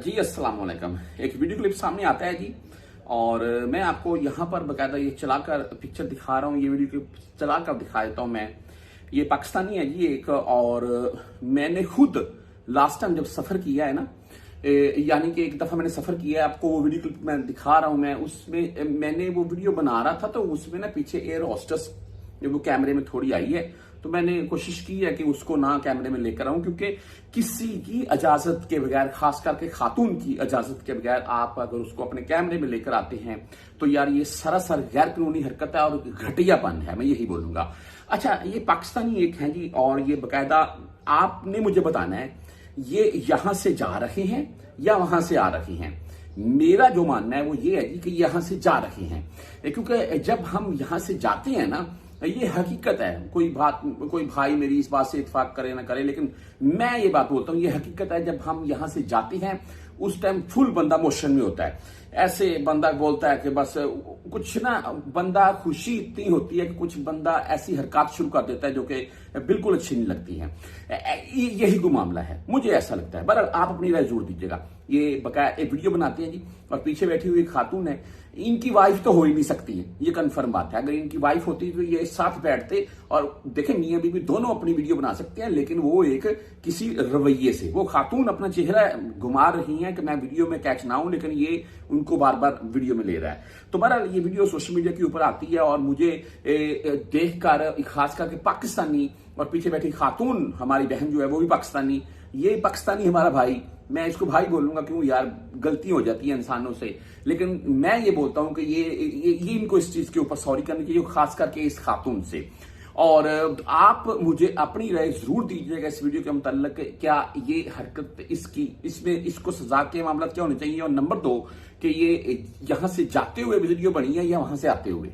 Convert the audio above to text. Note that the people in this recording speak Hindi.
जी अस्सलाम वालेकुम। एक वीडियो क्लिप सामने आता है जी, और मैं आपको यहाँ पर बकायदा ये चलाकर पिक्चर दिखा रहा हूँ। ये वीडियो क्लिप चलाकर दिखा देता हूँ मैं। ये पाकिस्तानी है जी एक, और मैंने खुद लास्ट टाइम जब सफ़र किया है ना, यानी कि एक दफ़ा मैंने सफ़र किया है, आपको वो वीडियो क्लिप मैं दिखा रहा हूँ। मैं उसमें मैंने वो वीडियो बना रहा था, तो उसमें ना पीछे एयर होस्टेस वो कैमरे में थोड़ी आई है, तो मैंने कोशिश की है कि उसको ना कैमरे में लेकर आऊं, क्योंकि किसी की इजाजत के बगैर, खास करके खातून की इजाजत के बगैर आप अगर उसको अपने कैमरे में लेकर आते हैं तो यार ये सरासर गैर कानूनी हरकत है और घटियापन है, मैं यही बोलूंगा। अच्छा, ये पाकिस्तानी एक है जी, और ये बकायदा आपने मुझे बताना है ये यहां से जा रहे हैं या वहां से आ रहे हैं। मेरा जो मानना है वो ये है जी कि यहां से जा रहे हैं, क्योंकि जब हम यहां से जाते हैं ना, ये हकीकत है। कोई भाई मेरी इस बात से इत्तेफाक करे ना करे, लेकिन मैं ये बात बोलता हूँ, ये हकीकत है। जब हम यहां से जाते हैं उस टाइम फुल बंदा मोशन में होता है। ऐसे बंदा बोलता है कि बस कुछ ना, बंदा खुशी इतनी होती है कि कुछ बंदा ऐसी हरकत शुरू कर देता है जो कि बिल्कुल अच्छी नहीं लगती है। यही को मामला है, मुझे ऐसा लगता है। बहरहाल आप अपनी राय जरूर दीजिएगा। ये बकाया एक वीडियो बनाते हैं जी, और पीछे बैठी हुई खातून है। इनकी वाइफ तो हो ही नहीं सकती है, ये कंफर्म बात है। अगर इनकी वाइफ होती तो ये साथ बैठते, और देखें मियां बीवी दोनों अपनी वीडियो बना सकते हैं, लेकिन वो एक किसी रवैये से, वो खातून अपना चेहरा घुमा रही हैं कि मैं वीडियो में कैच ना हूं, लेकिन ये उनको बार बार वीडियो में ले रहा है। तो बहरहाल ये वीडियो सोशल मीडिया के ऊपर आती है, और मुझे देखकर खास करके पाकिस्तानी, और पीछे बैठी खातून हमारी बहन जो है वो भी पाकिस्तानी, ये पाकिस्तानी हमारा भाई, मैं इसको भाई बोलूंगा, क्यों यार गलती हो जाती है इंसानों से, लेकिन मैं ये बोलता हूं कि ये इनको इस चीज के ऊपर सॉरी करनी चाहिए, खास करके इस खातून से। और आप मुझे अपनी राय जरूर दीजिएगा इस वीडियो के मुताल्लिक, क्या ये हरकत इसको सजा के मामला क्या होने चाहिए, और नंबर 2 कि ये यहां से जाते हुए वीडियो बनी है या वहां से आते हुए।